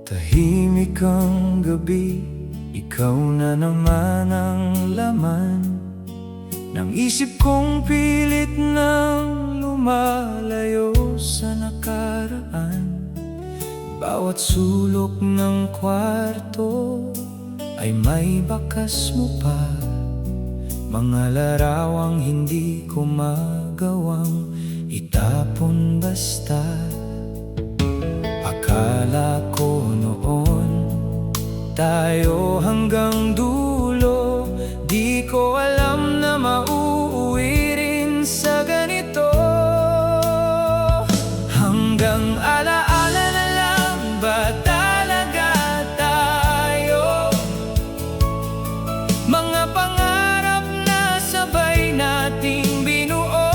Tahimik ang gabi, ikaw na naman ang laman ng isip kong pilit nang lumalayo sa nakaraan. Bawat sulok ng kwarto ay may bakas mo pa, mga larawang hindi ko magawang itapon basta. Akala ko noon tayo hanggang dulo, di ko alam na mauuwi rin sa ganito. Hanggang alaala na lang ba talaga tayo? Mga pangarap na sabay nating binuo,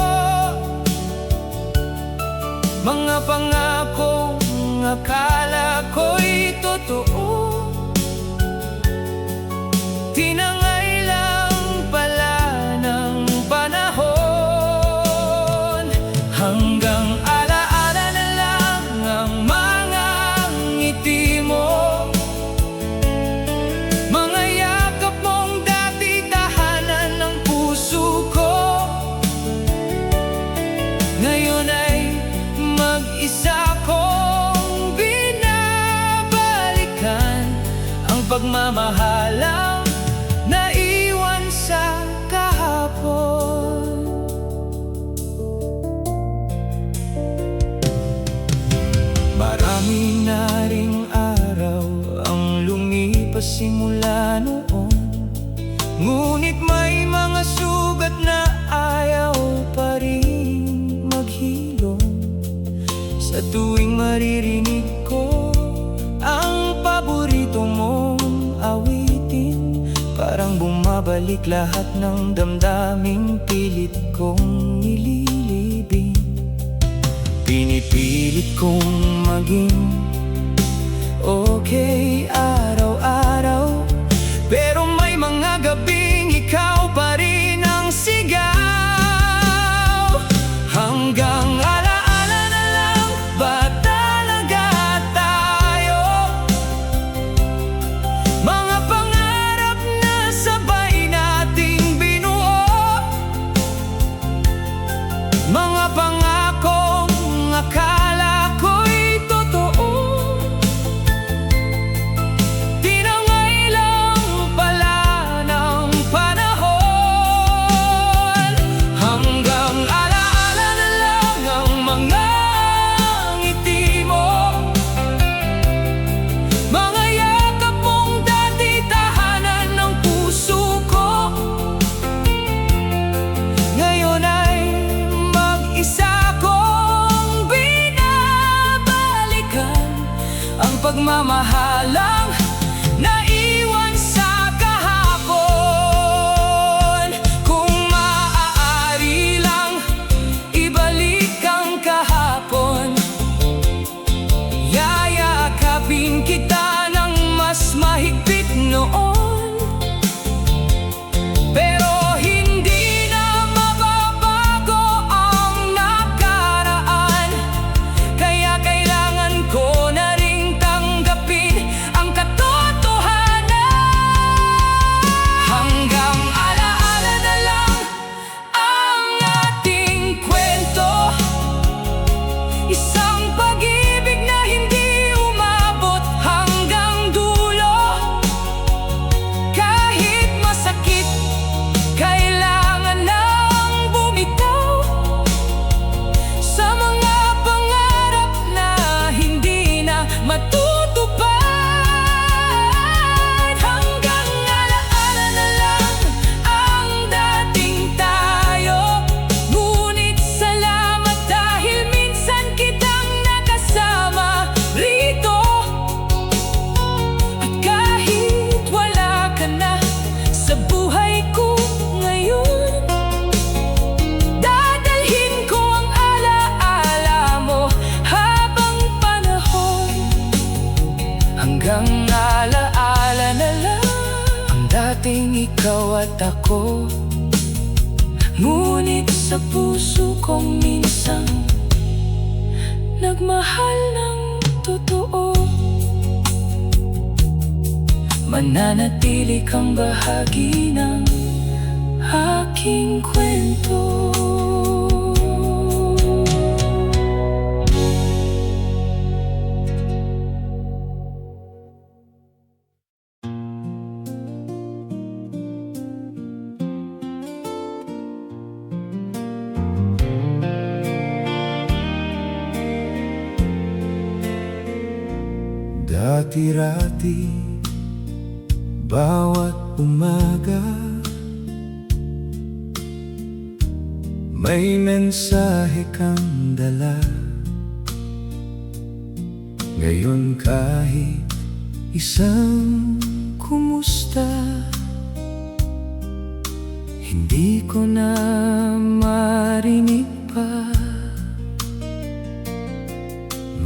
mga pangakong akala ko'y totoo, tinangay lang pala ng panahon. Hanggang alaala na lang ang mga ngiti mo, mga yakap mong dati tahanan ng puso ko. Ngayon ay mag-isa kong binabalikan ang pagmamahalang naiwan sa kahapon. Marami na ring araw ang lumipas simula noon, ngunit may mga sugat na ayaw pa rin maghilom. Sa tuwing maririnig ko ang paborito mong awitin, parang bumabalik lahat ng damdaming pilit kong nililibing. Pinipilit kong maging okay araw-araw, pero may mga gabing ikaw pa rin ang sigaw. Hanggang alaala na lang ba talaga tayo? Mga pangarap na sabay nating binuo, mga pangakong akala ko'y totoo, tinangay lang pala ng panahon. Hanggang alaala na lang ang mga ngiti mo, mga yakap mong dati tahanan ng puso ko. Ngayon ay mag-isa kong binabalikan ang pagmamahalang naiwan sa kahapon. Kung maaari lang ibalik ang kahapon, yayakapin kita ng mas mahigpit noon. Pero hindi na mababago ang nakaraan, kaya kailangan ko na ring tanggapin ang katotohanan. Hanggang alaala na lang ang ating kwento, isang pag-ibig na hindi umabot hanggang dulo. Kahit masakit, kailangan nang bumitaw sa mga pangarap na hindi na matutupad. Hanggang alaala na lang ang dating tayo, ngunit salamat dahil minsan kitang nakasama rito. At kahit wala ka na sa buhay ko ngayon, dadalhin ko ang alaala mo habang panahon. Hanggang alaala na lang ang dating ikaw at ako, ngunit sa puso kong minsan nagmahal ng totoo. mananatili kang bahagi ng aking kwento. Dati-rati, bawat umaga may mensahe kang dala. Ngayon kahit isang kumusta, hindi ko na marinig pa.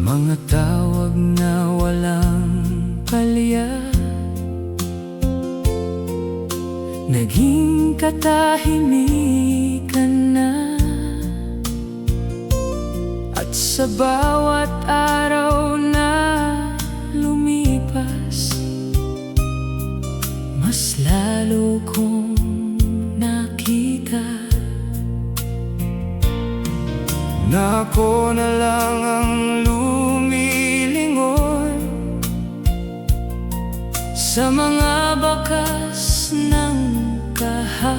Mga tawag na walang palya, naging katahimikan na. At sa bawat araw na lumipas, mas lalo kong nakita na ako na lang ang lumilingon sa mga bakas ng kahapon.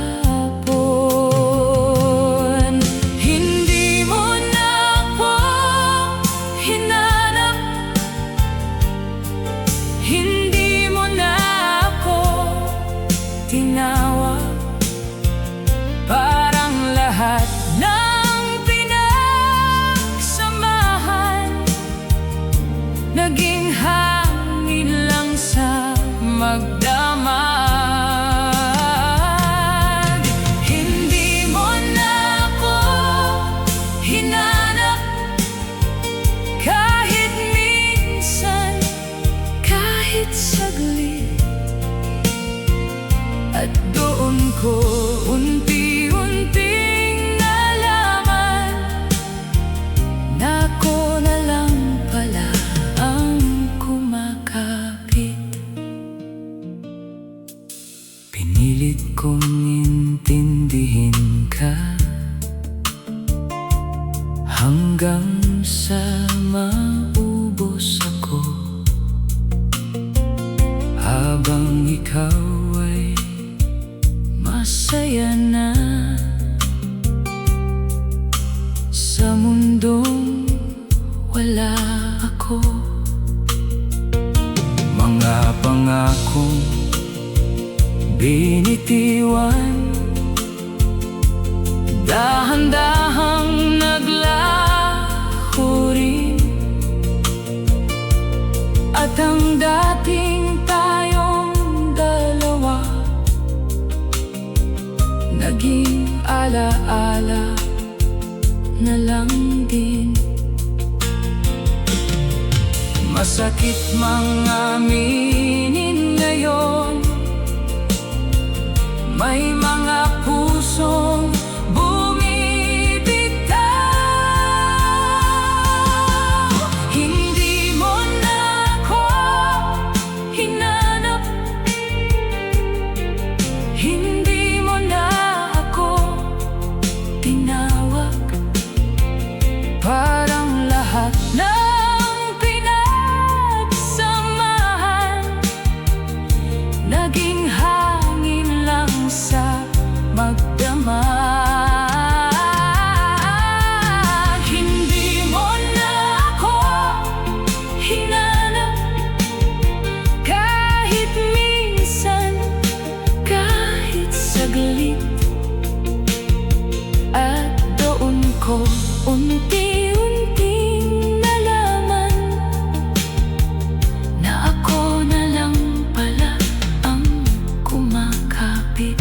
Hindi mo na ako hinanap, hindi mo na ako tinawag. Parang lahat ng pinagsamahan naging hangin lang sa magdamag. Hindi mo na ako hinanap, kahit minsan, kahit saglit. At doon ko unti-unting nalaman na ako na lang pala ang kumakapit. Pinilit kong intindihin ka hanggang sa maubos ako, habang ikaw ay masaya na sa mundong wala ako. Mga pangakong binitiwan, dahan-dahang naglaho rin. At ang dating tayong dalawa naging ala-ala na lang din. Masakit mang aminin ngayon, may mga pusong bumibitaw. Hindi mo na ako hinanap, hindi mo na ako tinawag. Parang lahat ng pinagsamahan naging hangin lang sa magdamag. Hindi mo na ako hinanap, kahit minsan, kahit saglit. At doon ko unti-unting nalaman na ako na lang pala ang kumakapit.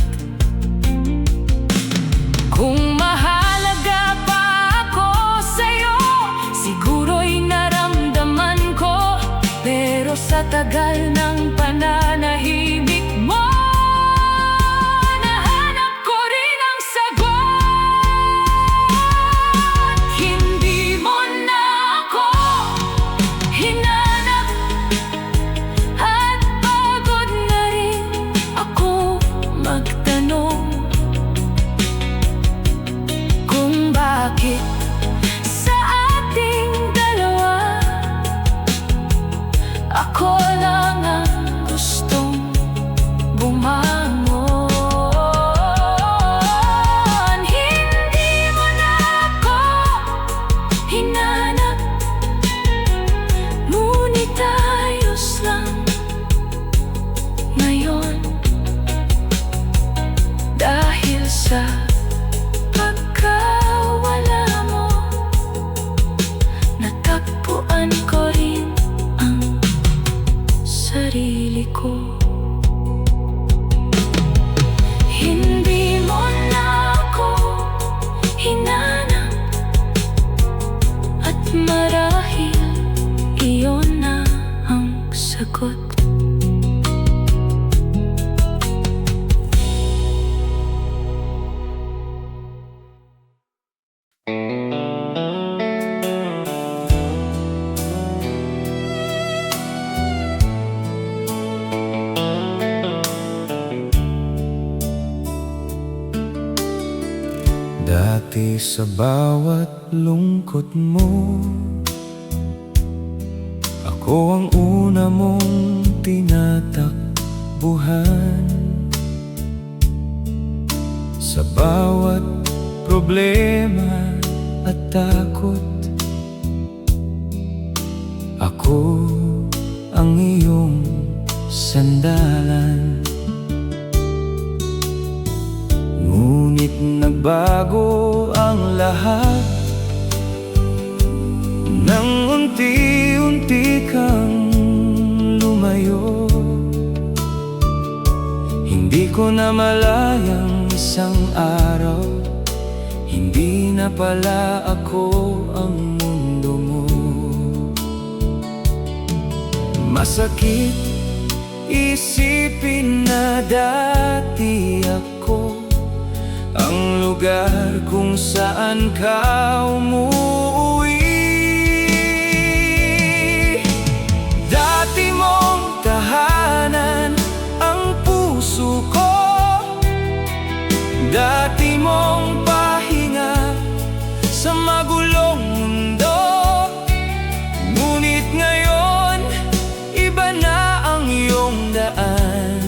Kung mahalaga pa ako sa'yo, siguro'y naramdaman ko. Pero sa tagal ng pananahimik mo, nahanap ko rin ang sagot. Hindi mo na ako hinanap, at pagod na Ako lang ang gustong bumangon. Hindi mo na ako hinanap, ngunit ayos lang ngayon. Dahil sa pagkawala mo, natagpuan ko rin ang sarili ko. Hindi mo na ako hinanap, at marahil iyon na ang sagot. Dati sa bawat lungkot mo, ako ang una mong tinatakbuhan. Sa bawat problema at takot, ako ang iyong sandalan. Ngunit nagbago ang lahat nang unti-unti kang lumayo. Hindi ko na malayang isang araw, hindi na pala ako ang mundo mo. Masakit isipin na dati ako ang lugar kung saan ka umuwi. Dati mong tahanan ang puso ko, dati mong pahinga sa magulong mundo. Ngunit ngayon, iba na ang iyong daan,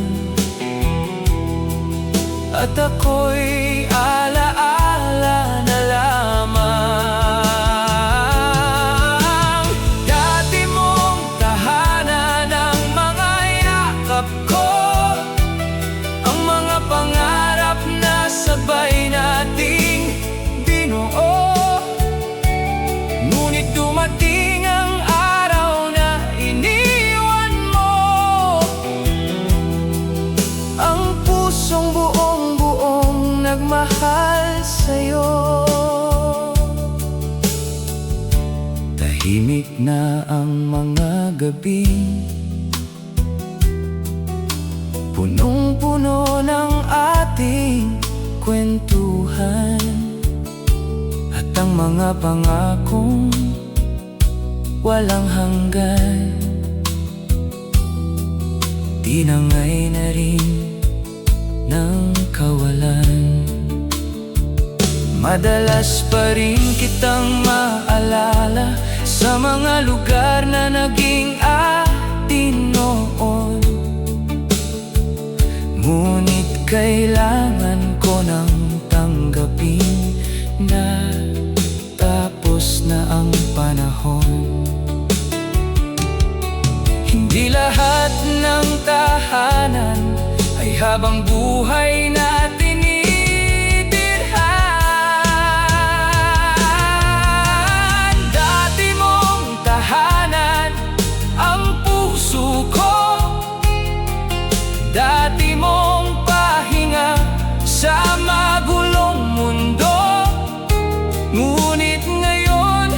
at ako'y alaala na lamang. Dati mong tahanan ang mga yakap ko, ang mga pangarap na sabay nating binuo. Ngunit dumating ang araw na iniwan mo ang pusong buong-buong nagmahal sa'yo. Tahimik na ang mga gabing punong-puno ng ating kwentuhan, at ang mga pangakong walang hanggan tinangay na rin ng kawalan. Madalas pa rin kitang maalala sa mga lugar na naging atin noon. Ngunit kailangan ko nang tanggapin na tapos na ang panahon. Hindi lahat ng tahanan ay habang buhay natin itirhan. Dati mong tahanan ang puso ko, dati mong pahinga sa magulong mundo. Ngunit ngayon,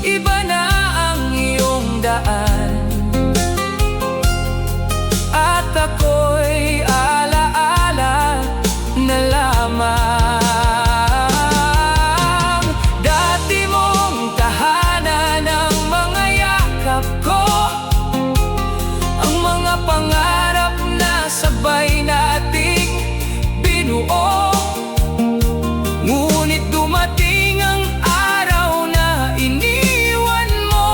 iba na ang iyong daan, at ako'y alaala na lamang. Dati mong tahanan ang mga yakap ko, ang mga pangarap na sabay nating binuo. Ngunit dumating ang araw na iniwan mo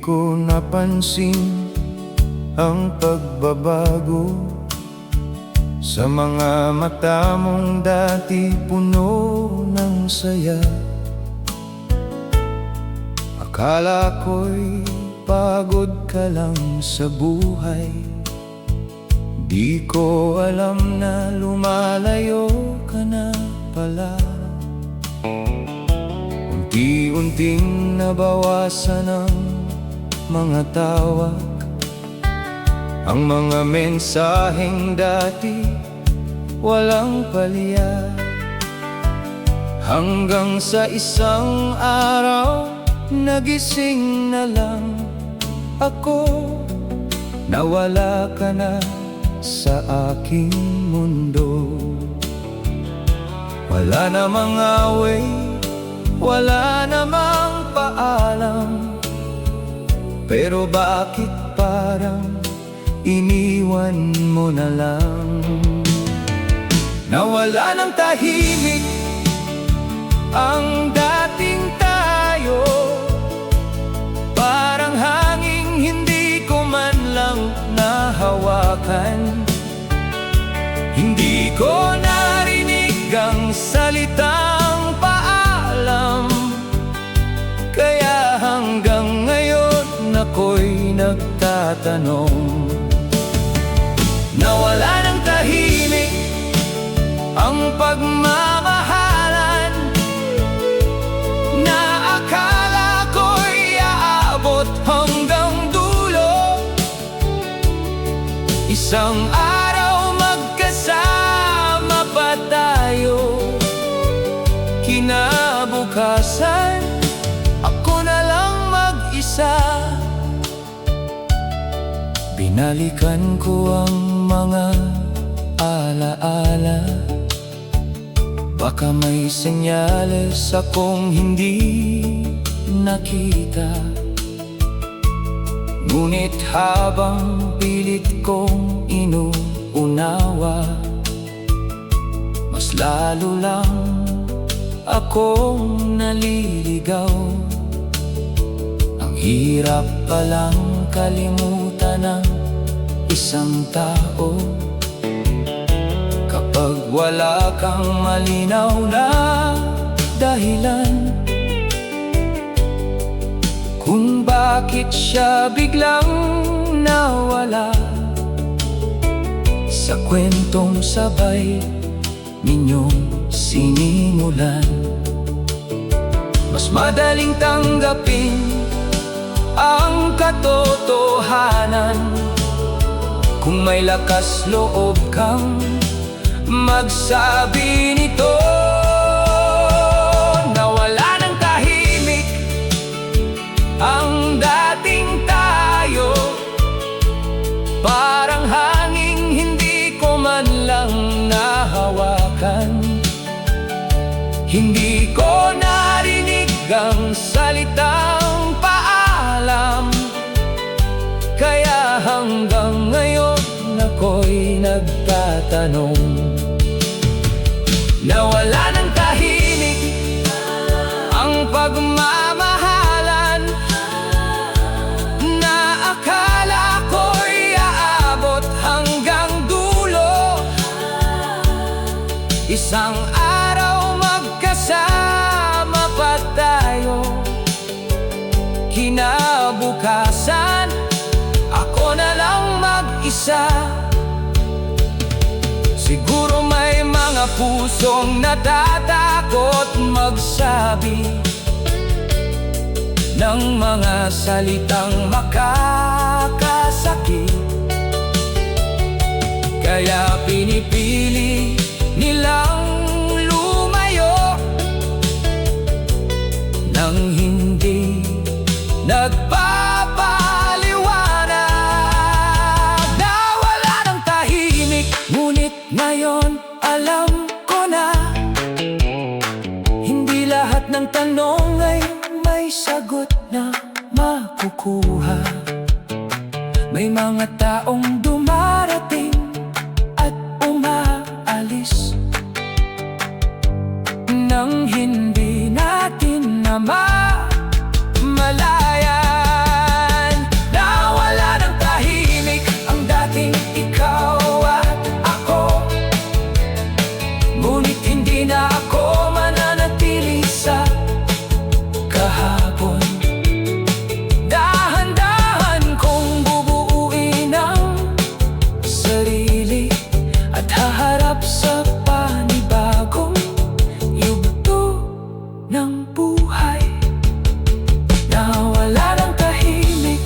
ko napansin ang pagbabago sa mga mata mong dati puno ng saya. Akala ko'y pagod ka lang sa buhay, di ko alam na lumalayo ka na pala. Unti-unting nabawasan ang mga tawag, ang mga mensaheng dati walang palya. Hanggang sa isang araw nagising na lang ako, nawala ka na sa aking mundo. Wala namang away, wala namang paalam, pero bakit parang iniwan mo na lang? Nawala ng tahimik ang dating tayo, parang hanging hindi ko man lang nahawakan. Hindi ko narinig ang salitang paalam, kaya hanggang ngayon ako'y nagtatanong. Nawala ng tahimik ang pagmamahalan na akala ko'y aabot hanggang dulo. Isang araw magkasama pa tayo, kinabukasan ako na lang mag-isa. Binalikan ko ang mga alaala, baka may senyales akong hindi nakita. Ngunit habang pilit kong inuunawa, mas lalo lang akong naliligaw. Ang hirap palang kalimutan ng isang tao kapag wala kang malinaw na dahilan kung bakit siya biglang nawala. Sa kwentong sabay ninyong sinimulan, mas madaling tanggapin ang katotohanan kung may lakas loob kang magsabi nito. Nawala ng tahimik ang dating tayo, parang hanging hindi ko man lang nahawakan. Hindi ko narinig ang salitang paalam, kaya hanggang ngayon ako'y nagtatanong. Nawala ng tahimik ang pagmamahalan na akala ko'y aabot hanggang dulo. Isang araw magkasama pa tayo, kinabukasan ako na lang mag-isa. Siguro may mga pusong natatakot magsabi ng mga salitang makakasakit, kaya pinipili nilang lumayo nang hindi nagpapaliwanag. Nawala ng tahimik, ngunit ngayon alam ko na hindi lahat ng tanong ay may sagot na makukuha. May mga taong dumarating at umaalis nang hindi natin na mamalayan. ng buhay na wala ng tahimik,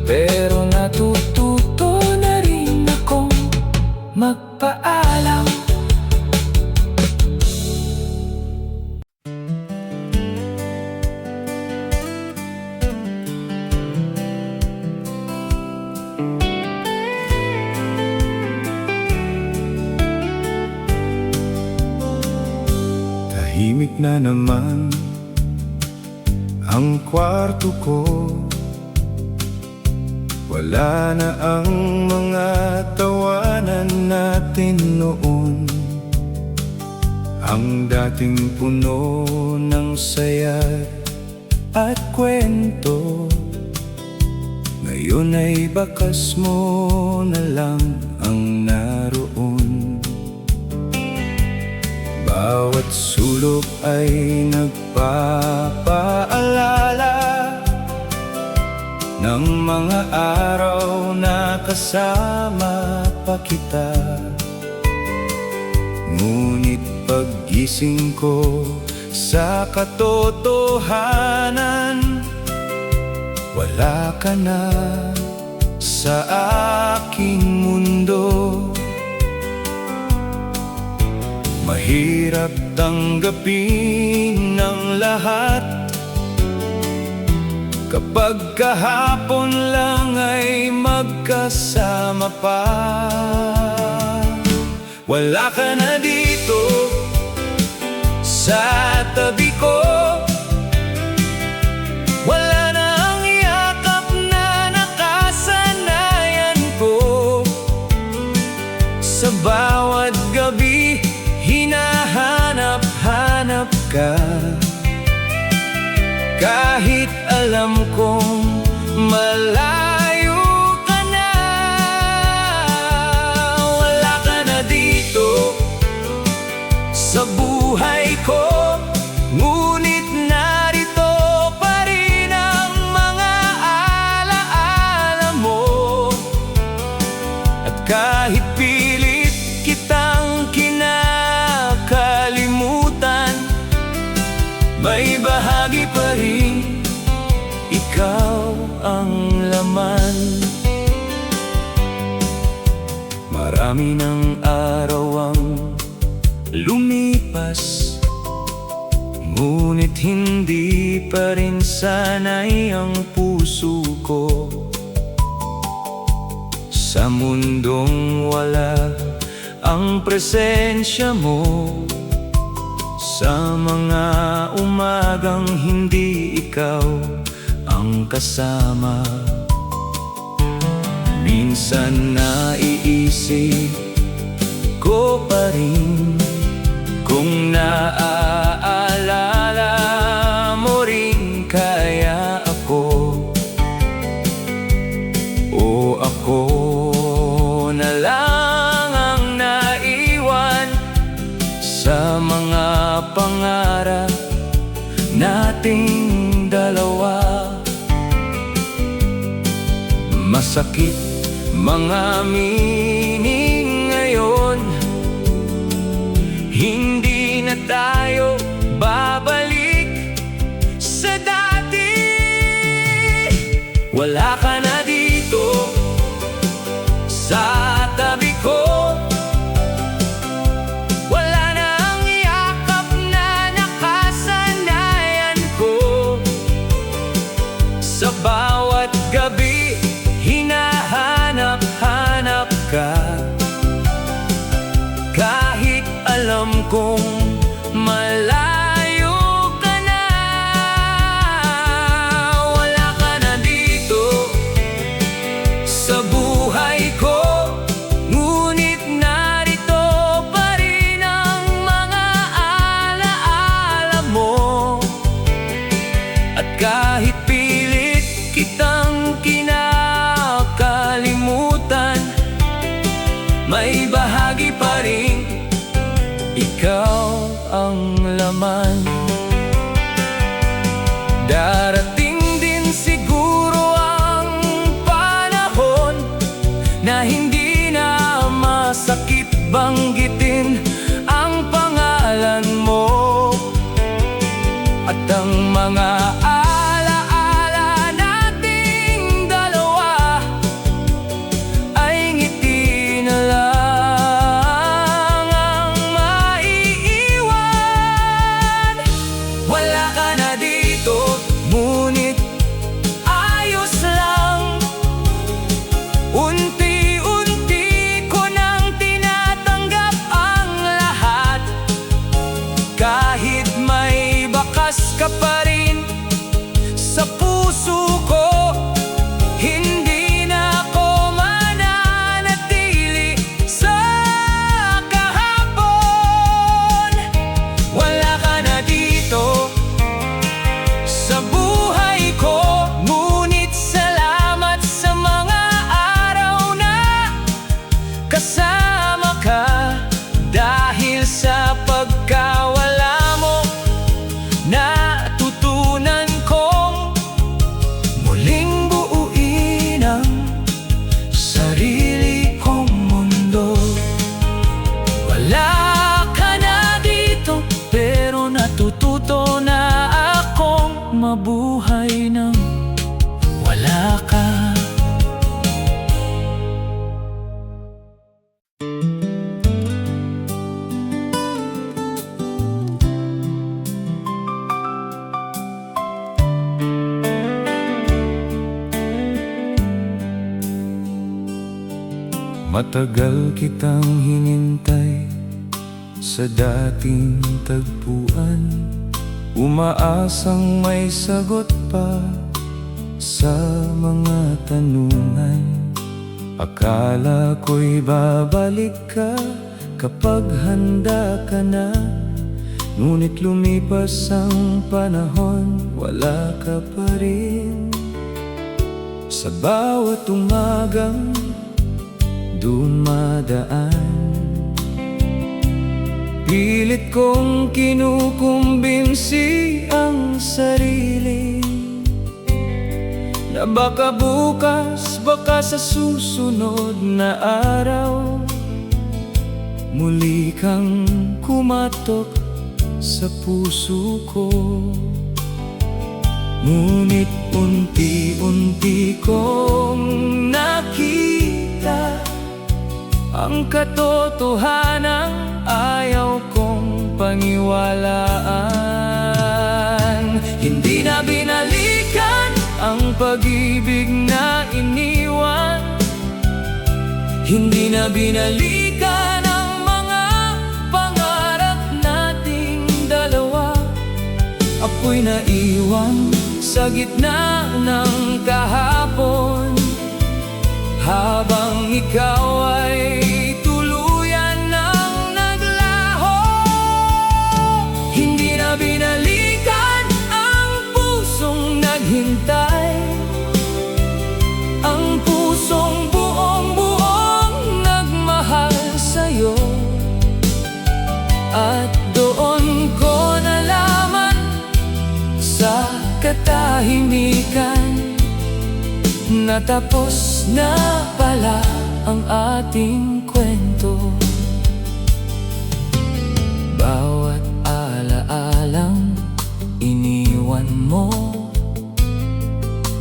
pero natututo na rin akong magpaalam. Tahimik na naman ang kwarto ko. Wala na ang mga tawanan natin noon, ang dating puno ng saya at kwento. Ngayon ay bakas mo na lang ang naroon. Bawat sulok ay nagpapaalala ng mga araw na kasama pa kita. Ngunit paggising ko sa katotohanan, wala ka na sa aking mundo. Mahirap tanggapin ang lahat kapag kahapon lang ay magkasama pa. Wala ka na dito sa tabi ko, wala na ang yakap na nakasanayan ko. Sa bawat gabi hinahanap-hanap ka, kahit alam kong malayo ka na. Wala ka na dito sa buhay ko, ngunit narito pa rin ang mga alaala mo. At kahit pilit kitang kinakalimutan, may bahagi pa rin ikaw ang laman. Marami ng araw ang lumipas, ngunit hindi pa rin sanay ang puso ko. Sa mundong wala ang presensya mo, sa mga umagang hindi ikaw ang kasama, minsan naiisip ko pa rin kung naaalala mo rin kaya ako, o ako na lang ang naiwan sa mga pangarap nating dalawa. Masakit mga meaning ngayon, hindi na tayo babalik sa dati. Wala ka na dito sa tabi ko, wala na ang yakap na nakasanayan ko. Sa bawat gabi hinahanap-hanap ka, kahit alam kong malayo ka na. Wala ka na dito sa buhay ko, ngunit narito pa rin ang mga alaala mo. At kahit pilit kitang kinakalimutan, may bahagi pa rin ikaw ang laman. Darating din siguro ang panahon na hindi na masakit banggitin ang pangalan mo. ang mga alaala nating dalawa ay ngiti na lang ang maiiwan. Wala ka na dito, ngunit ayos lang. Unti-unti ko nang tinatanggap ang lahat. Kahit may bakas ka pa rin sa puso ko, hindi na ako mananatili sa kahapon. Wala ka na dito sa buhay ko, ngunit salamat sa mga araw na kasama ka. Dahil sa pagkawala mo, natutunan kong muling buuin ang sarili kong mundo. Wala ka na dito, pero natututo na akong mabuhay nang wala ka. Matagal kitang hinintay sa dating tagpuan, umaasang may sagot pa sa mga tanungan. Akala ko'y babalik ka kapag handa ka na, ngunit lumipas ang panahon, wala ka pa rin. Sa bawat umagang dumadaan, pilit kong kinukumbinsi ang sarili na baka bukas, baka sa susunod na araw muli kang kumatok sa puso ko. Ngunit unti-unti kong nakita ang katotohanang ayaw kong paniwalaan. Hindi na binalikan ang pag-ibig na iniwan. Hindi na binalikan ang mga pangarap nating dalawa. Ako'y naiwan sa gitna ng kahapon, habang ikaw ay tuluyan ng naglaho. Hindi na binalikan ang pusong naghintay, ang pusong buong-buong nagmahal sa'yo. At doon ko nalaman sa katahimikan, natapos na pala ang ating kwento. Bawat alaalang iniwan mo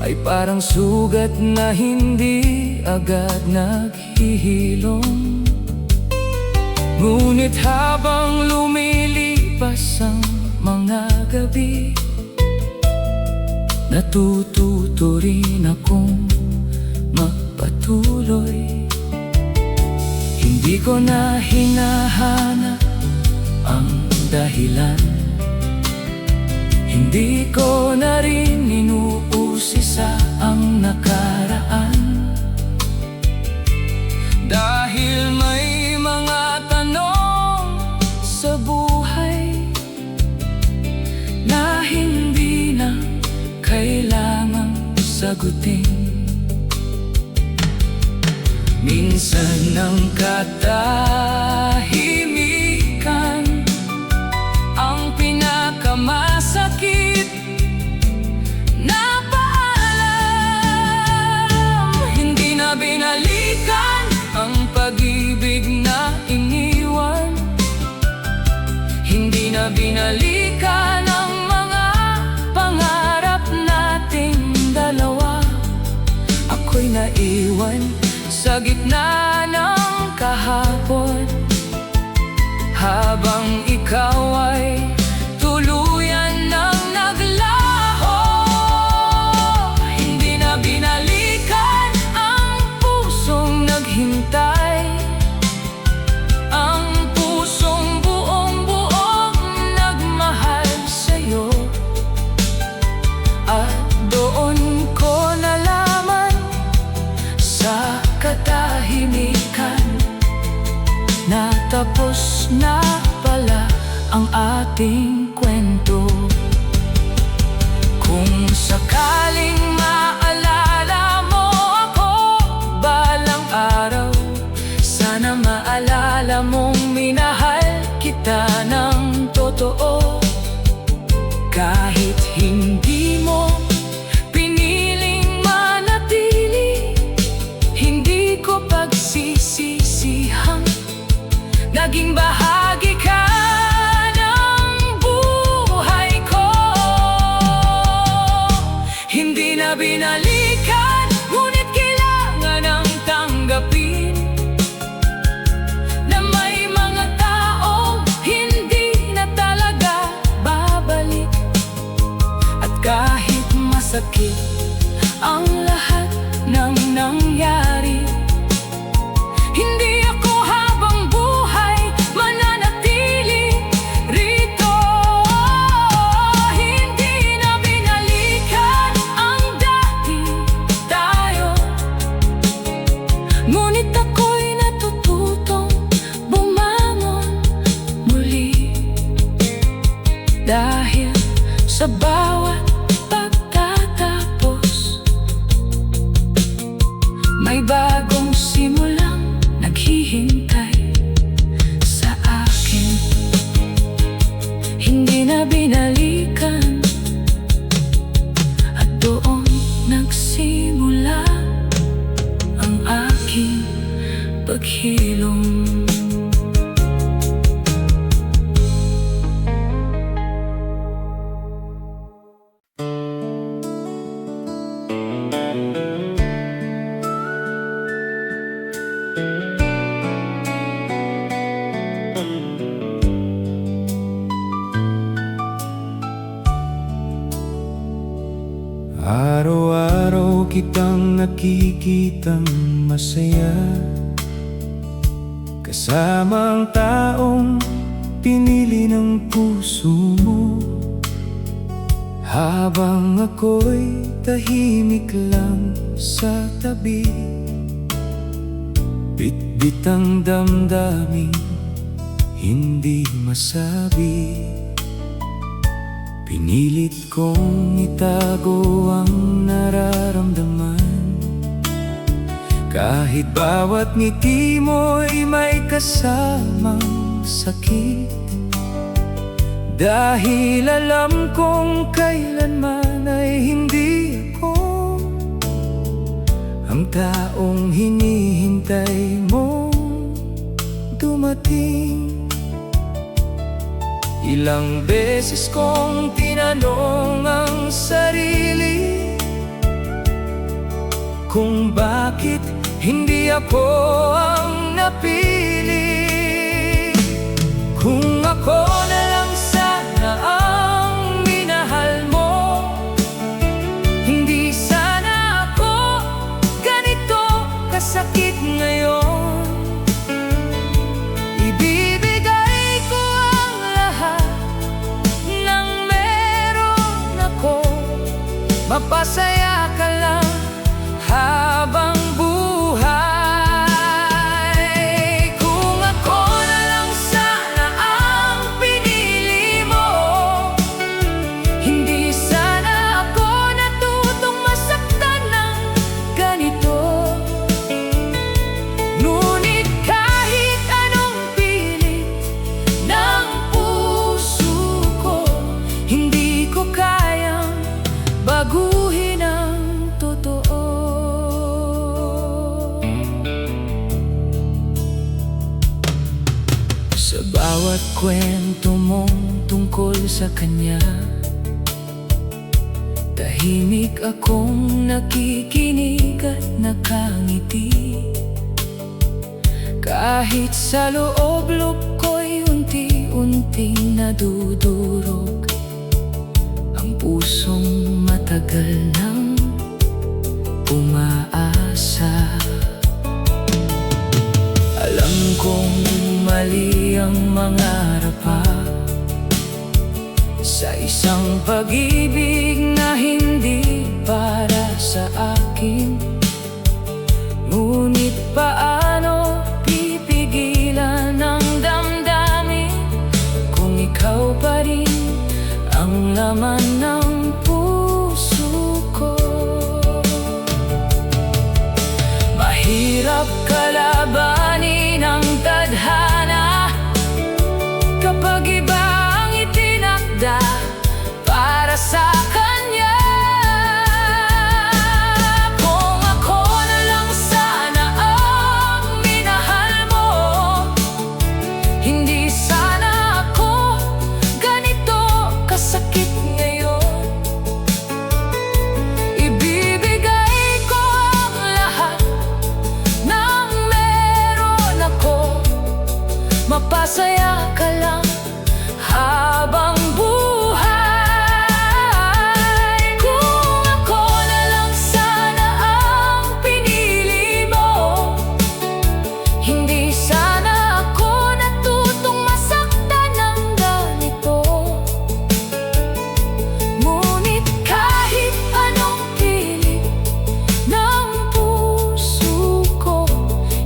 ay parang sugat na hindi agad naghihilom. Ngunit habang lumilipas ang mga gabi, natututo rin akong magpatuloy. Hindi ko na hinahanap ang dahilan, hindi ko na rin inuusisa ang nakaraan. Dahil may mga tanong sa buhay na hindi na kailangang sagutin. Minsan ang katahimikan ang pinakamasakit na paalam. Hindi na binalikan ang pag-ibig na iniwan. Hindi na binalikan ang mga buwan sa gitna ng kahapon. Habang ikaw ay tuluyan ng naglaho, hindi na binalikan ang pusong naghintay, ang pusong buong-buong nagmahal sa'yo. At doon ko nalaman sa katahimikan na tapos na pala ang ating kwento. Kung sakaling maalala mo ako balang araw, sana maalala mong minahal kita ng totoo. Kahit hindi mo piniling manatili, hindi ko pagsisisihang naging bahagi ka ng buhay ko. Hindi na binalikan, ngunit kailangan ang tanggapin na may mga taong hindi na talaga babalik. At kahit masakit ang lahat ng nangyari, hindi ako habang buhay mananatili rito. Hindi na binalikan ang dati tayo, ngunit ako'y natututong bumangon muli. Dahil sa bawat pagtatapos, may bagong simulang naghihintay sa akin. Hindi na binalikan, at doon nagsimula ang aking paghilom. Araw-araw kitang nakikitang masaya, kasama ang taong pinili ng puso mo. Habang ako'y tahimik lang sa tabi, bitbit ang damdaming hindi masabi. Pinilit kong itago ang nararamdaman, kahit bawat ngiti mo'y may kasamang sakit. Dahil alam kong kailanman ay hindi ako ang taong hinihintay mong dumating. Ilang beses kong tinanong ang sarili kung bakit hindi ako ang napili. Kung ako na lang sana ang minahal mo, hindi sana ako ganito kasakit ngayon. Mapasaya ka lang habang buhay. Kung ako na lang sana ang pinili mo, hindi sana ako natutong masaktan ng ganito. Ngunit kahit anong pilit ng puso ko, hindi ko kayang baguhin ang totoo. Sa bawat kwento mong tungkol sa kanya, Tahimik akong nakikinig at nakangiti, kahit sa loob ko'y unti-unting nadudurog ang pusong matagal nang umaasa. Alam kong mali ang mangarap pa sa isang pag-ibig na hindi para sa akin. Ngunit paano pipigilan ang damdamin kung ikaw pa rin ang laman ng puso ko? Mahirap kalabanin ang tadhana kapag iba ang itinakda para sa kanya. Kung ako na lang sana ang minahal mo, hindi sana ako ganito kasakit ngayon. Ibibigay ko ang lahat ng meron ako, mapasaya ka lang habang buhay. Kung ako na lang sana ang pinili mo, hindi sana ako natutong masaktan ng ganito. Ngunit kahit anong pilit ng puso ko,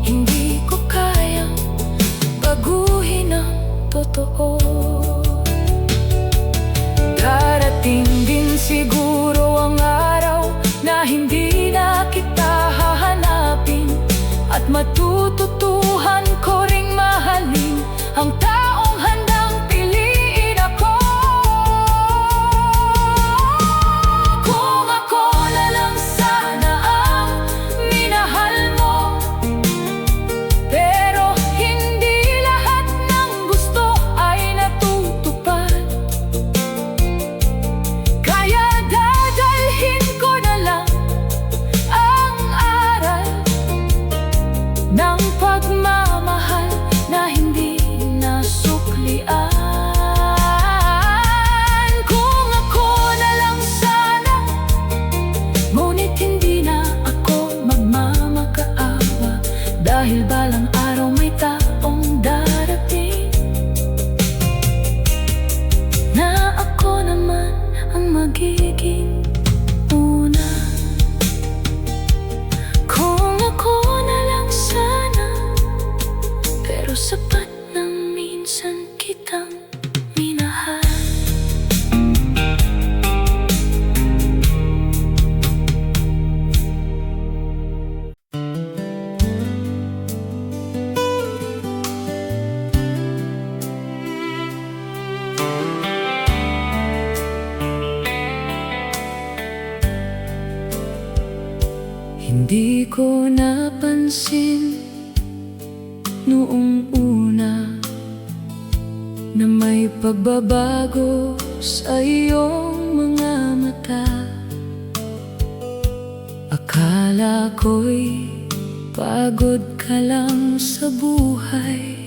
hindi ko kayang baguhin ang totoo. Darating din siguro ang araw na hindi na kita hahanapin, at matututuhan ko ring mahalin ang taong handang piliin ako. Kung ako na lang sana ang minahal mo, pero hindi lahat ng gusto ay natutupad, kaya dadalhin ko na lang ang aral ng pagmamahal na hindi nasuklian. Kung ako na lang sana, ngunit hindi na ako magmamakaawa, dahil balang araw may taong darating na ako naman ang magiging una. Kung ako na lang sana, pero sapat nang minsan kitang minahal. Hindi ko napansin noong una na may pagbabago sa iyong mga mata. Akala ko'y pagod ka lang sa buhay,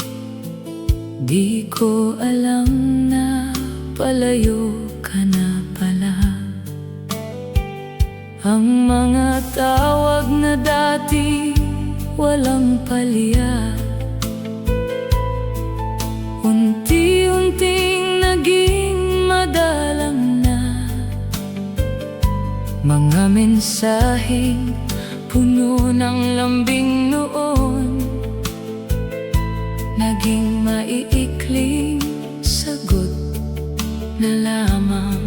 di ko alam na palayo ka na pala. Ang mga tawag na dati walang palya, unti-unting naging madalang na. Mga mensaheng puno ng lambing noon, naging maiikling sagot na lamang.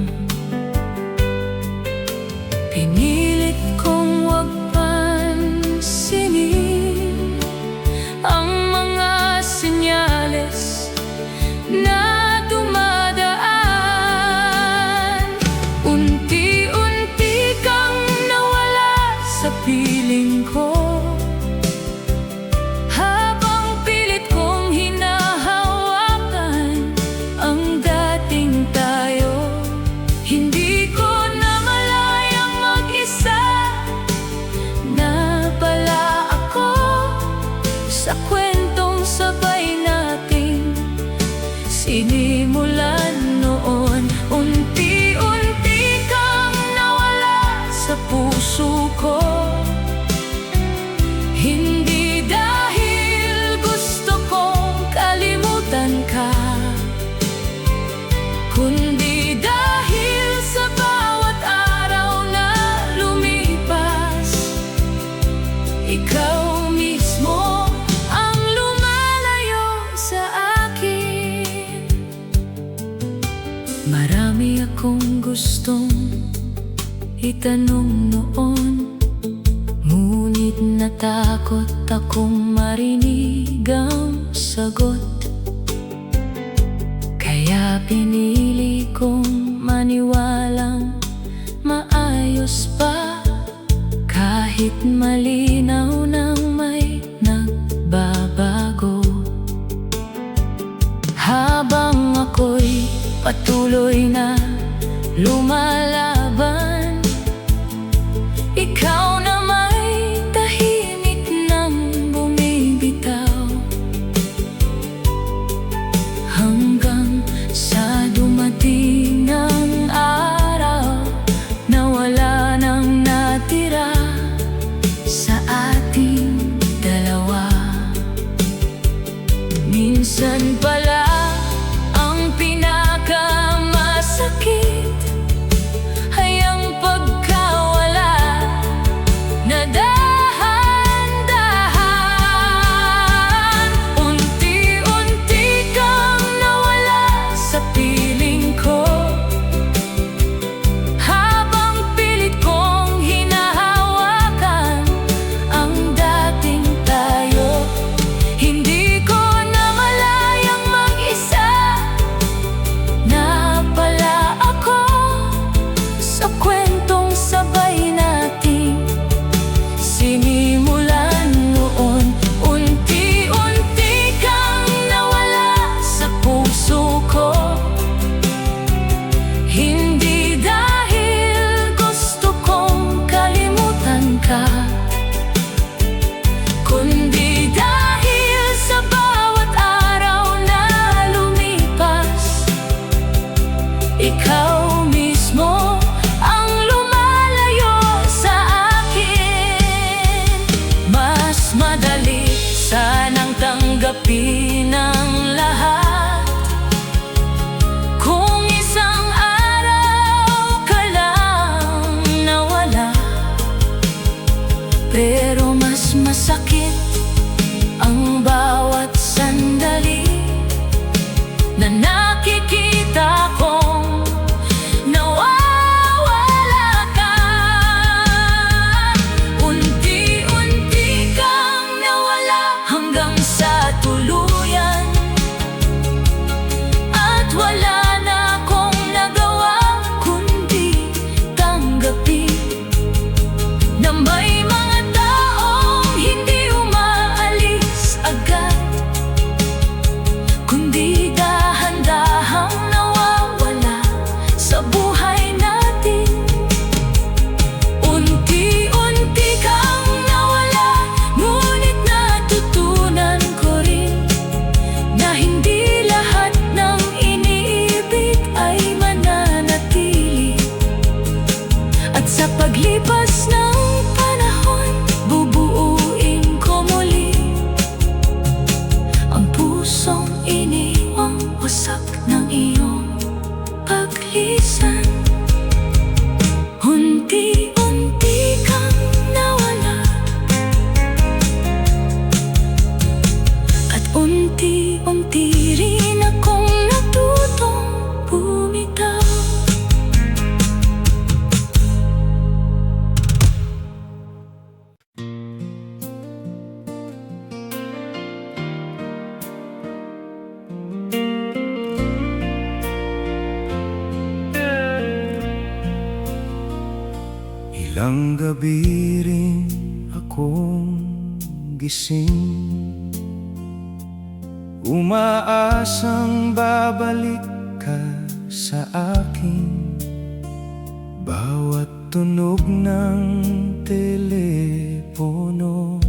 Pinilit kong wag pansinin ang mga senyales na dumadaan. Unti-unti kang nawala sa piling ko, habang pilit kong hinahawakan ang dating tayo. Marami akong gustong itanong noon, ngunit natakot akong marinig ang sagot. Kaya pinili kong maniwalang maayos pa, kahit malinaw nang may nagbabago. Habang ako'y patuloy na lumalaban, ikaw na may tahimik nang bumibitaw. Hanggang sa dumating ang araw na wala nang natira sa ating dalawa. Minsan pala ang pinakamasakit ay ang pagkawala na dahan-dahan. Unti-unti kang nawala sa piling ko, habang pilit kong hinahawakan ang dating tayo. Hindi ko namalayang mag-isa na pala ako sa kwentong sabay nating sinimulan noon. Unti-unti kang nawala sa puso ko, hindi dahil gusto kong kalimutan ka, kundi dahil sa bawat araw na lumipas, ikaw mismo ang lumalayo sa akin. Mas madali sanang tanggapin ang lahat kung isang araw ka lang nawala. Pero mas masakit ang bawat sandali na nakikita kong nawawala ka. Unti-unti kang nawala hanggang sa tuluyan, at wala na akong nagawa kundi tanggapin na may mga taong hindi umaalis agad, kundi dahan-dahang nawawala sa buhay natin. Unti-unti kang nawala, ngunit natutunan ko rin na hindi lahat ng iniibig ay mananatili. At sa paglipas ng panahon, bubuuin ko muli ang pusong iniwang wasak ng iyong paglisan. Unti-unti kang nawala, at unti-unti rin akong natutong bumitaw. Ilang gabi rin akong gising, umaasang babalik ka sa akin. Bawat tunog ng telepono,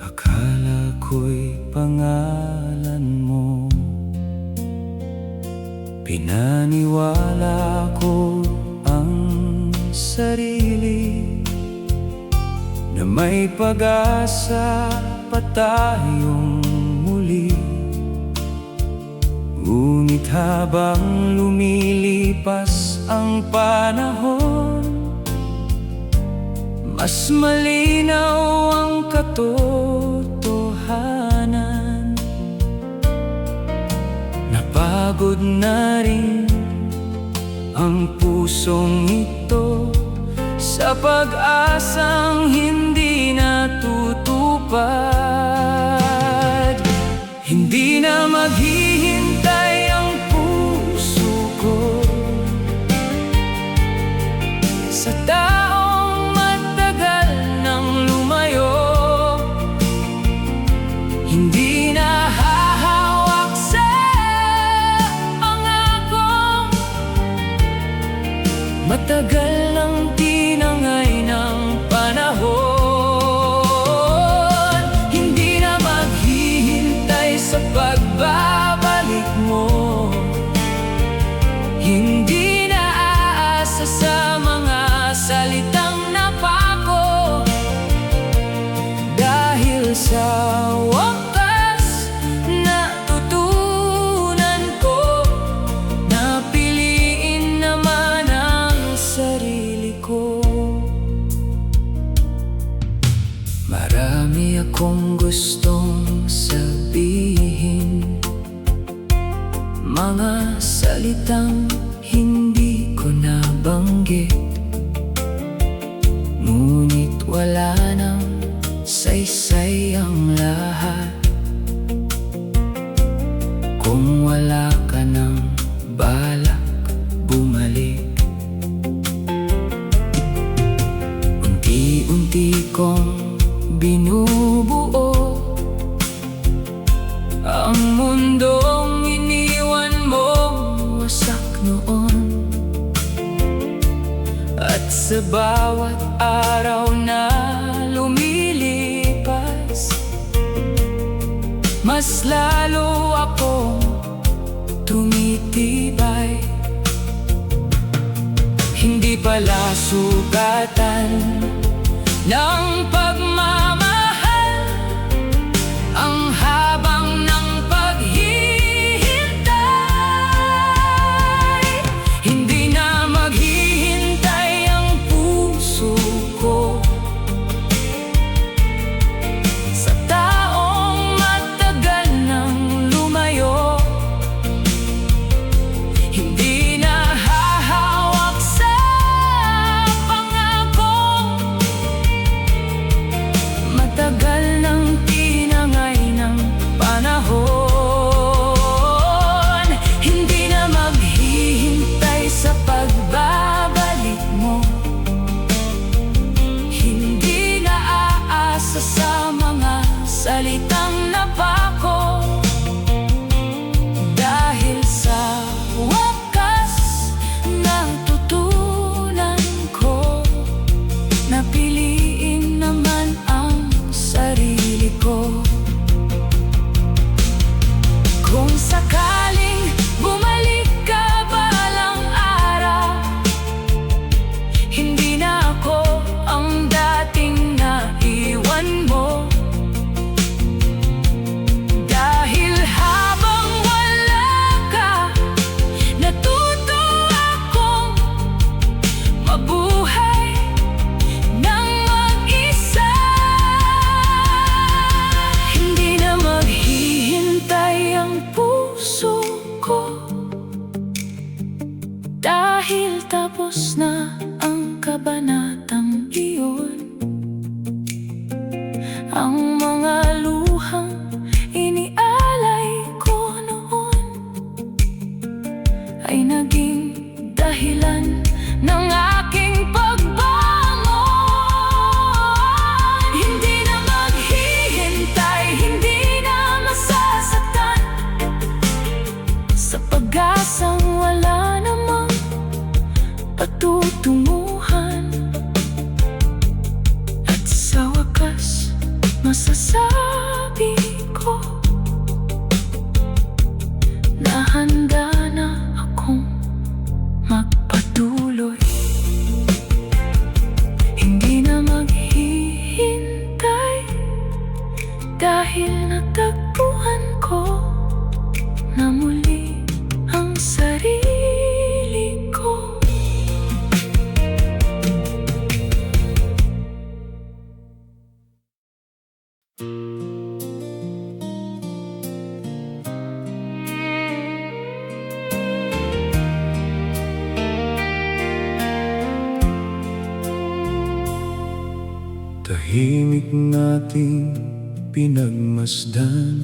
akala ko'y pangalan mo. Pinaniwala ko ang sarili na may pag-asa pa tayong muli. Ngunit habang lumilipas ang panahon, mas malinaw ang katotohanan na Pagod na rin ang pusong ito sa pag-asang hindi natutupad. Hindi na maghihintay ang puso ko sa taong matagal nang lumayo. Hindi na hahawak sa pangakong matagal nang tinangay ng panahon. Hindi na maghihintay sa pagbabalik mo. Hindi na aasa sa mga salitang napako. Dahil sa wakas natutunan ko na piliin naman ang sarili ko. Marami akong gustong sabihin, mga salitang hindi ko nabanggit. Ngunit wala nang saysay ang lahat kung wala ka nang balak bumalik. Unti-unti kong binubuo ang mundong iniwan mong wasak noon. At sa bawat araw na lumilipas, mas lalo akong tumitibay. Hindi pala sugatan ng pagmamahal ang habang ng paghihintay. Hindi na maghihintay ang puso ko sa taong matagal nang lumayo. Hindi na hahawak sa pangakong matagal nang tinangay ng panahon. Hindi na maghihintay sa pagbabalik mo. Hindi na aasa sa mga salitang napako. Dahil sa wakas natutunan ko na piliin naman ang sarili ko. Kung sakaling bumalik ka balang araw, hindi na ako ang dating naiwan mo. Dahil habang wala ka, natuto akong mabuhay nang mag-isa. Hindi na maghihintay ang puso ko, dahil tapos na ang kabanatang iyon. Ang mga luhang inialay ko noon ay naging dahilan ng aking pagbangon. Hindi na maghihintay, hindi na masasaktan sa pag-asang wala namang patutunguhan. At sa wakas masasabi ko na handa na akong magpatuloy. Hindi na maghihintay, dahil natagpuan ko na muli ang sarili ko. Tahimik nating pinagmasdan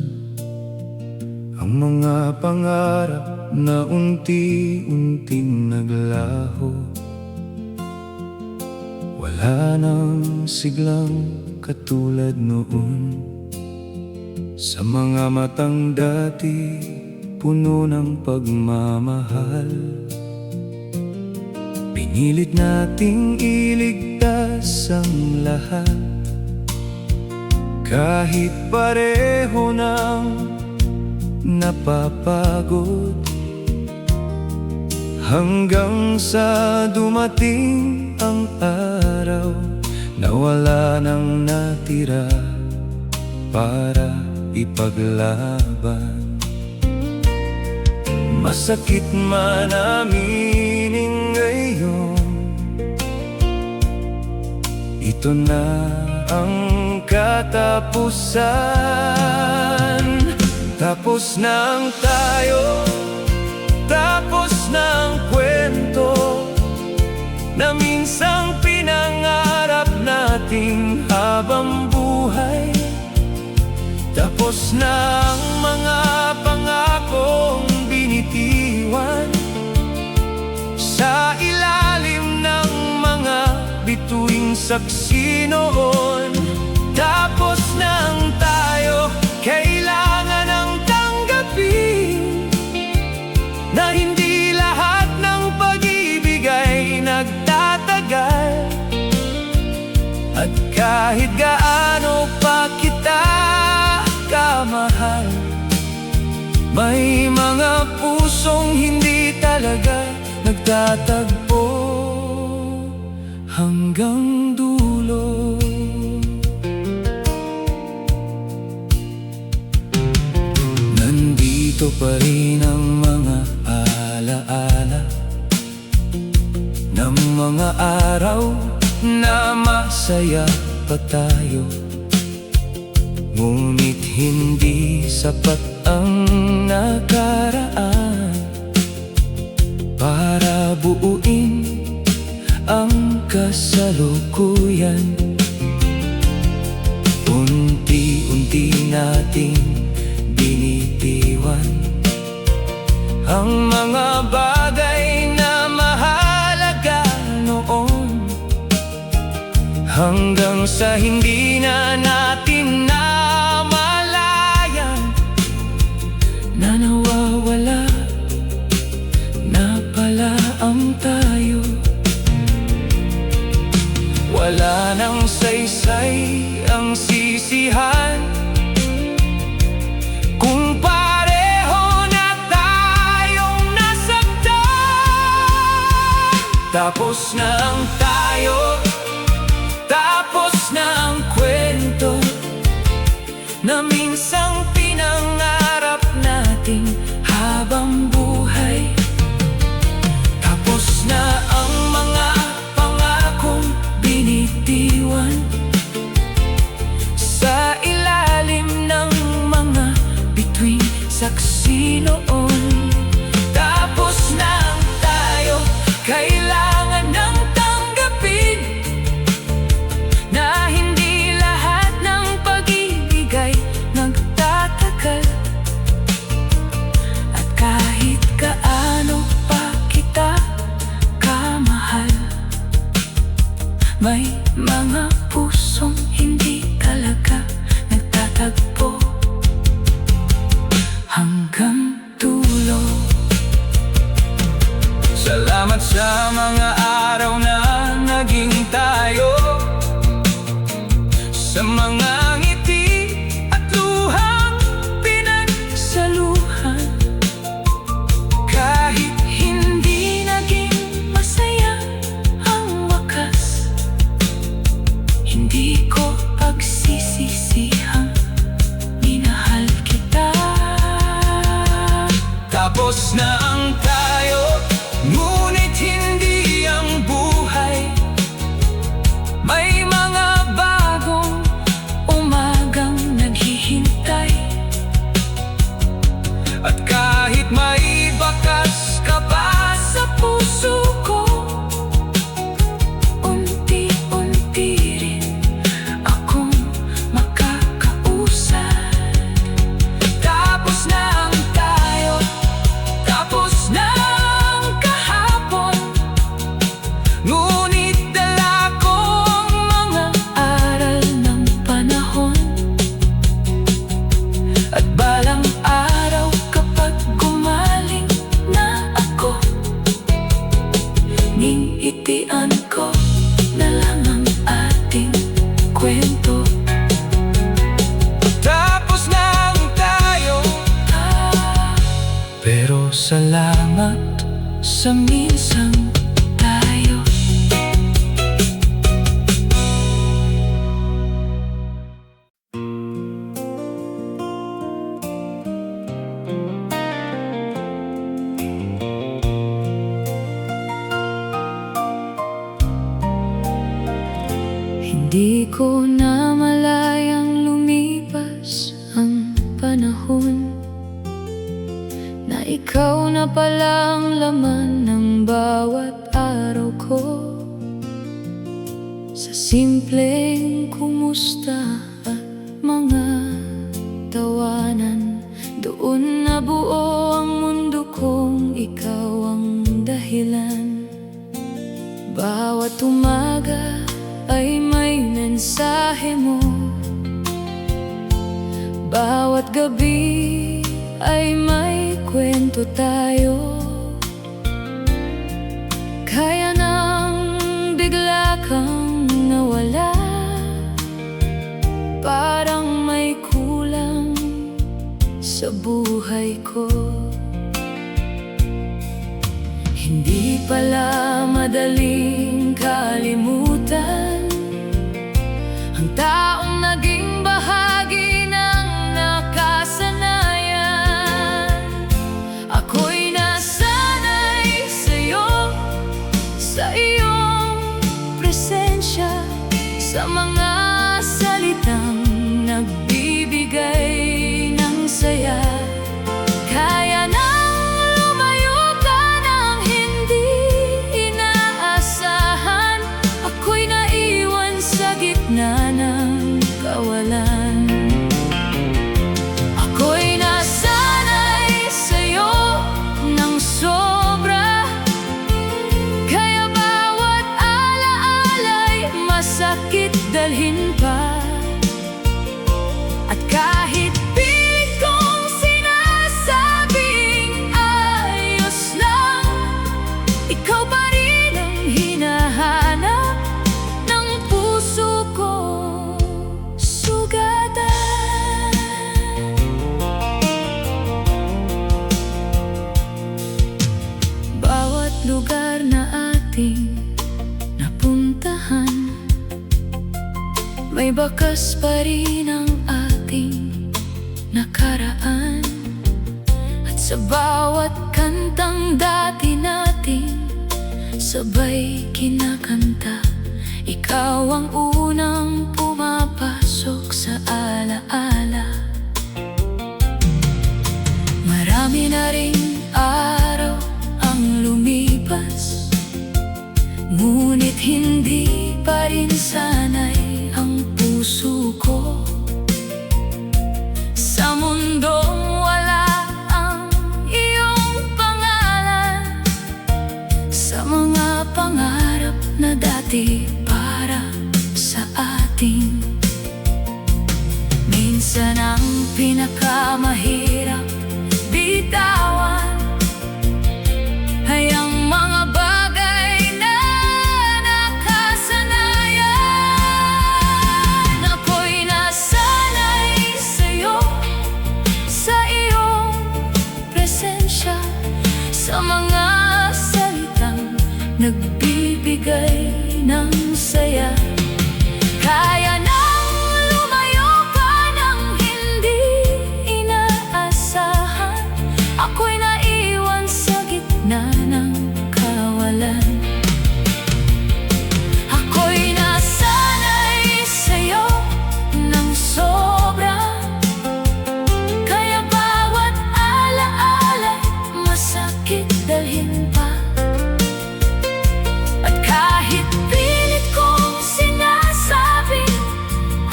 ang mga pangarap na unti-unting naglaho. Wala nang siglang katulad noon. Sa mga matang dati, puno ng pagmamahal. Pinilit nating iligtas ang lahat, kahit pareho ng napapagod. Hanggang sa dumating ang araw na wala nang natira para ipaglaban. Masakit man aminin ngayon, ito na ang katapusan. Tapos na ang tayo, tapos na ang kwento na minsang pinangarap nating habang buhay. Tapos na ang mga pangakong binitiwan sa ilalim ng mga bituing saksi noon. Tapos na ang tayo, kailangan ang tanggapin na hindi lahat ng pag-ibig ay nagtatagal. At kahit gaano pa kita kamahal, may mga pusong hindi talaga nagtatagpo hanggang dulo. Nandito pa rin ang mga alaala ng mga araw na masaya pa tayo. Ngunit hindi sapat ang nakaraan para buuin ang kasalukuyan. Unti-unti nating binitiwan ang mga bagay na mahalaga noon, hanggang sa hindi na natin namalayan na nawawala na pala ang tayo. Wala nang saysay ang sisihan kung pareho na tayong nasaktan. Tapos na ang tayo, tapos na ang kwento na minsang pinangarap natin habang buhay. Tapos na ang mga pangakong binitiwan sa ilalim ng mga bituing saksi noon. Tapos na ang tayo, kailangan ng tanggapin na hindi lahat ng pag-ibig ay nagtatagal. At kahit gaano pa kita kamahal, may mga pusong hindi talaga nagtatagpo hanggang dulo. Salamat sa mga araw na naging tayo, sa mga ngiti at luhang pinagsaluhan. Kahit hindi naging masaya ang wakas, hindi ko pagsisisihang minahal kita. Tapos na ang tayo, ngunit hindi ang buhay. May mga bagong umagang naghihintay. At kahit may bakas ka pa sa puso ko, unti-unti rin Salamat sa minsan tayo. Hindi ko na malayang lumipas ang panahon na ikaw na palang laman ng bawat araw ko. Sa simpleng kumusta at mga tawanan, doon nabuo ang mundo kong ikaw ang dahilan. Bawat umaga ay may mensahe mo, bawat gabi ay may kwento tayo. Kaya nang bigla kang nawala, parang may kulang sa buhay ko. Hindi pala madaling kalimutan ang taong naging bahagi ng nakasanayan. Ako'y nasanay sa'yo, sa iyong presensya, sa mga salitang nagbibigay ng saya. Kaya nang lumayo ka ng hindi inaasahan, ako'y naiwan sa gitna ng kawalan. Ako'y nasanay sa'yo ng sobra, kaya bawat alaala'y masakit dalhin pa. At kahit pilit kong sinasabing ayos lang, ikaw pa rin ang hinahanap ng puso kong sugatan. Bawat lugar na ating napuntahan, may bakas pa rin ang ating nakaraan. At sa bawat kantang dati nating sabay kinakanta, ikaw ang unang pumapasok sa alaala. Marami na ring araw ang lumipas, ngunit hindi pa rin sanay ang puso ko. Sa mundong wala ang iyong pangalan, sa mga pangarap na dati para sa atin, minsan ang pinakamahirap bitawan ay ang mga bagay na nakasanayan. Ako'y nasanay sa'yo, sa iyong presensya, sa mga salitang nagbibigay ng saya. Kaya nang lumayo ka ng hindi inaasahan, ako'y naiwan sa gitna ng kawalan. Ako'y nasanay sa'yo ng sobra, kaya bawat alaala masakit dalhin pa. At kahit pilit kong sinasabing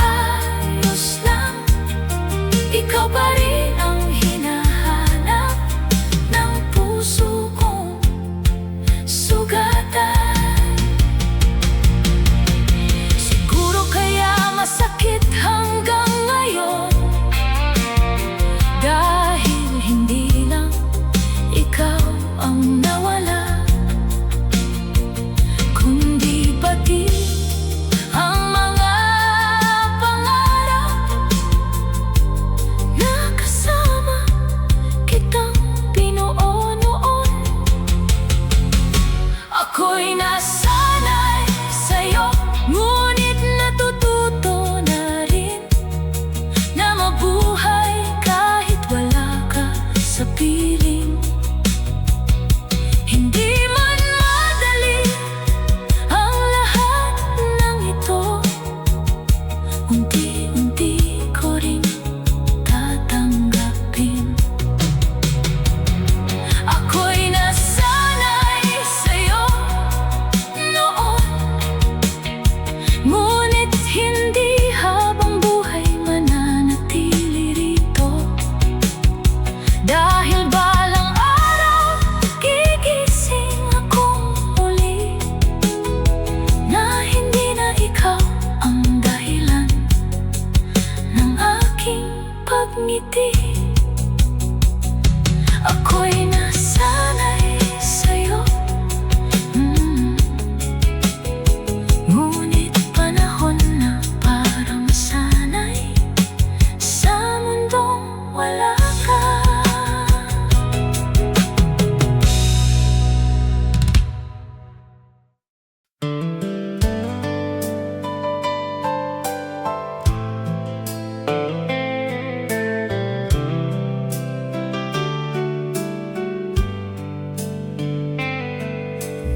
ayos lang, ikaw pa rin ang hinahanap ng puso kong sugatan. Siguro kaya masakit hanggang ngayon, dahil hindi lang ikaw ang nawala, kundi pati ang mga pangarap na kasama kitang pinuo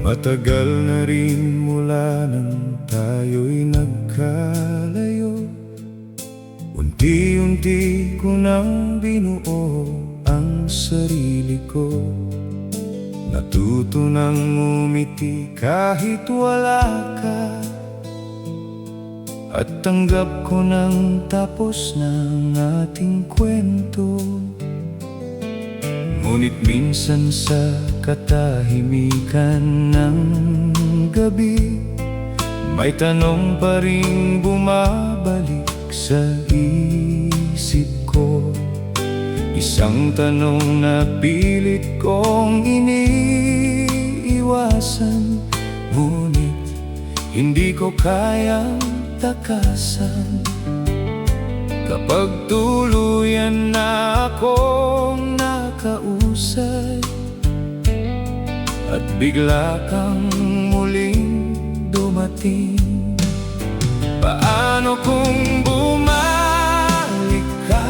Matagal na rin mula nang tayo'y nagkalayo. Unti-unti ko nang binuo ang sarili ko. Natuto nang umiti kahit wala ka, at tanggap ko nang tapos ng ating kwento. Ngunit minsan sa katahimikan ng gabi, may tanong pa ring bumabalik sa isip ko. Isang tanong na pilit kong iniiwasan, ngunit hindi ko kayang takasan. Kapag tuluyan na akong nakausay, at bigla kang muling dumating, paano kung bumalik ka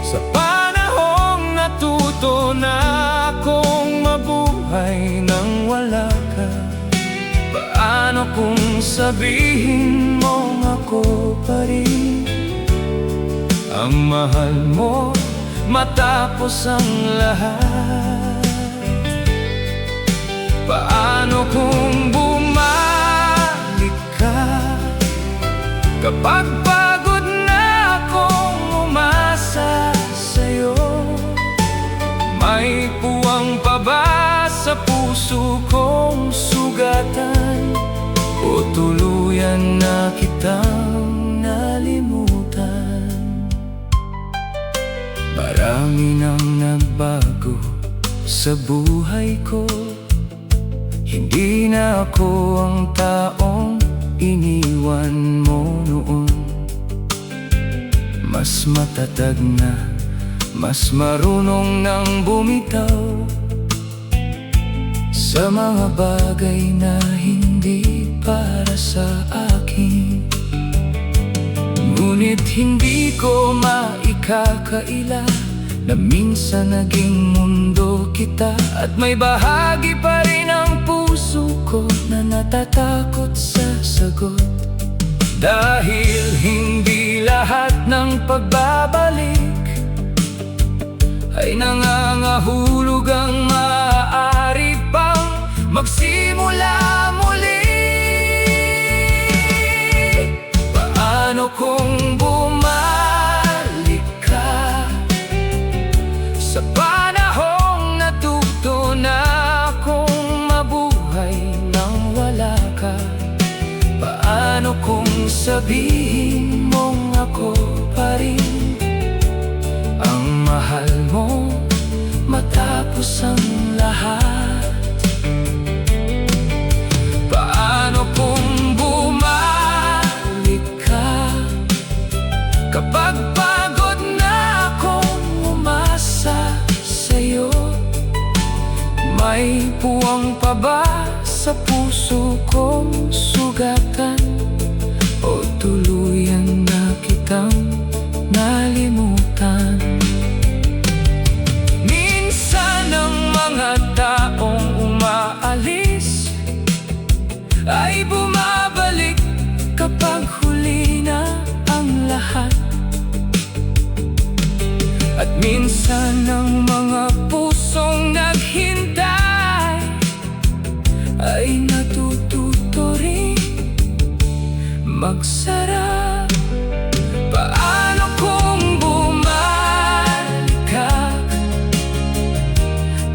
sa panahong natuto na akong mabuhay nang wala ka? Paano kung sabihin mong ako pa rin ang mahal mo matapos ang lahat? Paano kung bumalik ka kapag pagod na akong umasa sa'yo? May puwang pa ba sa puso kong sugatan, o tuluyan na kitang nalimutan? Marami nang nagbago sa buhay ko. Hindi na ako ang taong iniwan mo noon. Mas matatag na, mas marunong nang bumitaw sa mga bagay na hindi para sa akin. Ngunit hindi ko maikakaila na minsan naging mundo kita, at may bahagi pa rin ang puso ko na natatakot sa sagot. Dahil hindi lahat ng pagbabalik ay nangangahulog ang maaari pang magsimula muli. Paano kung bumalik ka sa panahong natuto na akong mabuhay nang wala ka? Paano kung sabihin mong ako pa rin ang mahal mo matapos ang lahat? Paano kung bumalik ka kapag pagod na akong umasa sa'yo? May puwang pa ba sa puso kong sugatan, o tuluyan na kitang nalimutan? Minsan ang mga taong umaalis ay bumabalik kapag huli na ang lahat. At minsan ang mga pusong naghintay ay natututo rin magsara. Paano kung bumalik ka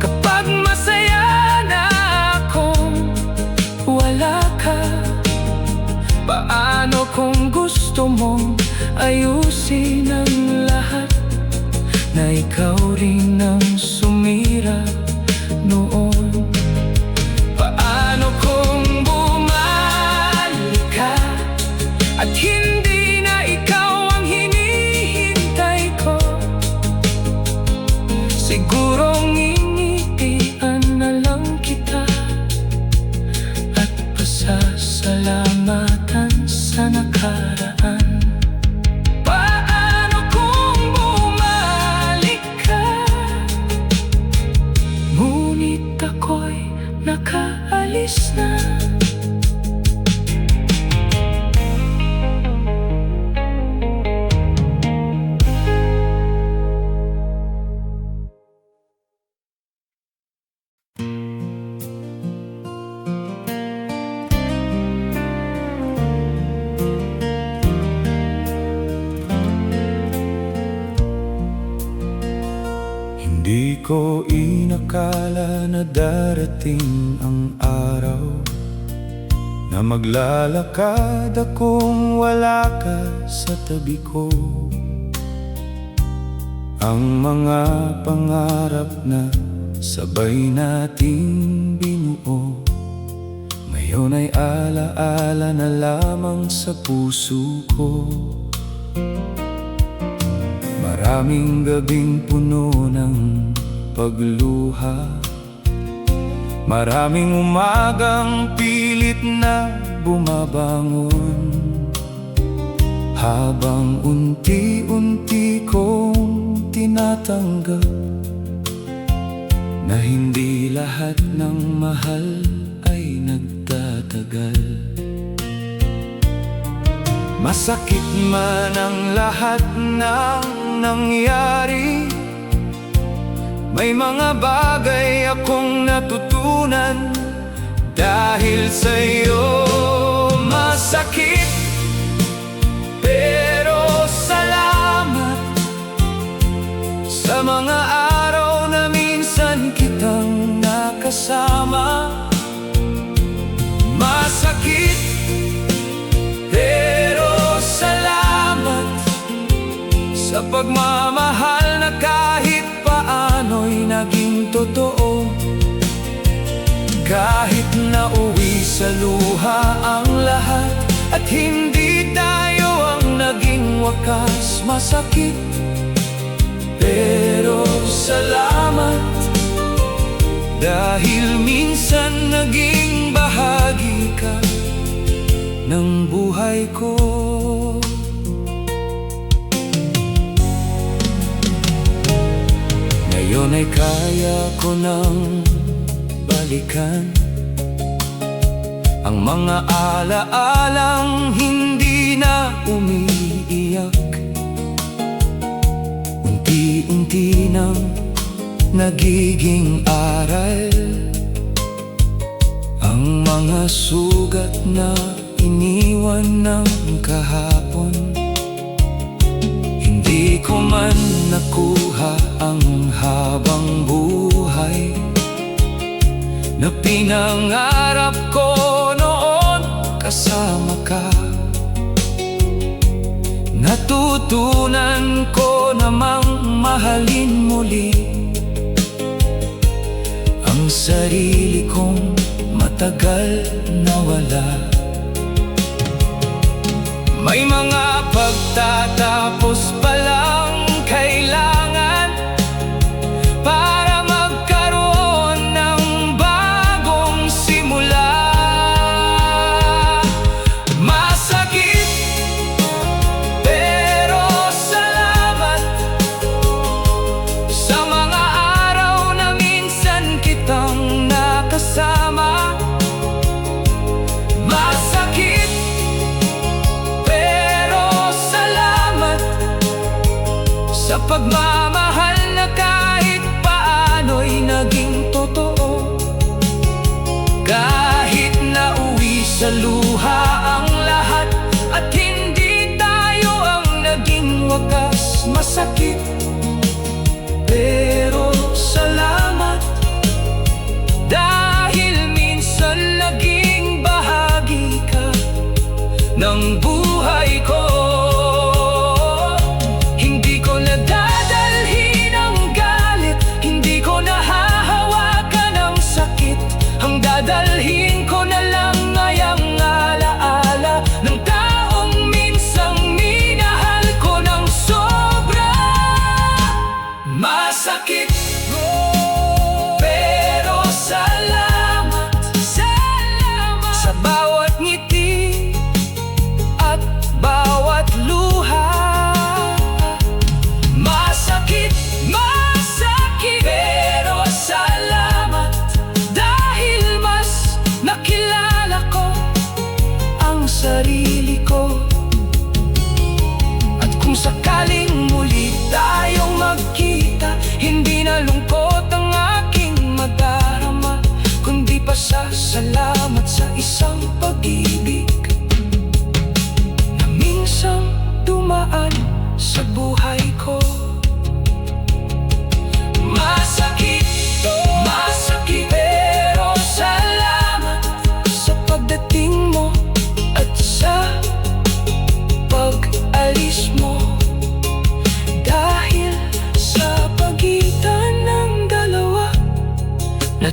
kapag masaya na akong wala ka? Paano kung gusto mong ayusin ang lahat, na ikaw rin ang sumira noon? Paano kung bumalik ka at hindi na ikaw ang hinihintay ko? Sigurong ngingitian na lang kita at pasasalamatan sa nakaraan. Paano kung bumalik ka nakaalis na. Hindi ko inakala na darating ang araw na maglalakad akong wala ka sa tabi ko. Ang mga pangarap na sabay nating binuo ngayon ay alaala na lamang sa puso ko. Maraming gabing puno ng pagluha, maraming umagang pilit na bumabangon, habang unti-unti kong tinatanggap na hindi lahat ng mahal ay nagtatagal. Masakit man ang lahat ng nangyari, may mga bagay akong natutunan dahil sa'yo. Masakit, pero salamat sa mga araw na minsan kitang nakasama. Masakit, pero salamat sa pagmamahal na kahit paano'y naging totoo. Kahit nauwi sa luha ang lahat at hindi tayo ang naging wakas. Masakit, pero salamat dahil minsan naging bahagi ka ng buhay ko. Ngayon ay kaya ko nang balikan ang mga alaalang hindi na umiiyak. Unti-unti nang nagiging aral ang mga sugat na iniwan ng kahapon. Hindi ko man nakuha ang habang buhay na pinangarap ko noon kasama ka. Natutunan ko namang mahalin muli ang sarili kong matagal nawala. May mga pagtatapos pa lang kailangan para magkaroon ng bagong simula. Masakit, pero salamat sa mga araw na minsan kitang nakasama. Masakit, sa pagmamahal na kahit paano'y naging totoo. Kahit nauwi sa luha ang lahat at hindi tayo ang naging wakas. Masakit, pero salamat dahil minsan naging bahagi ka ng buhay ko. Hindi ko nadadala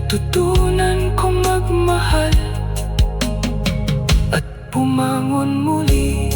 Natutunan kong magmahal at bumangon muli.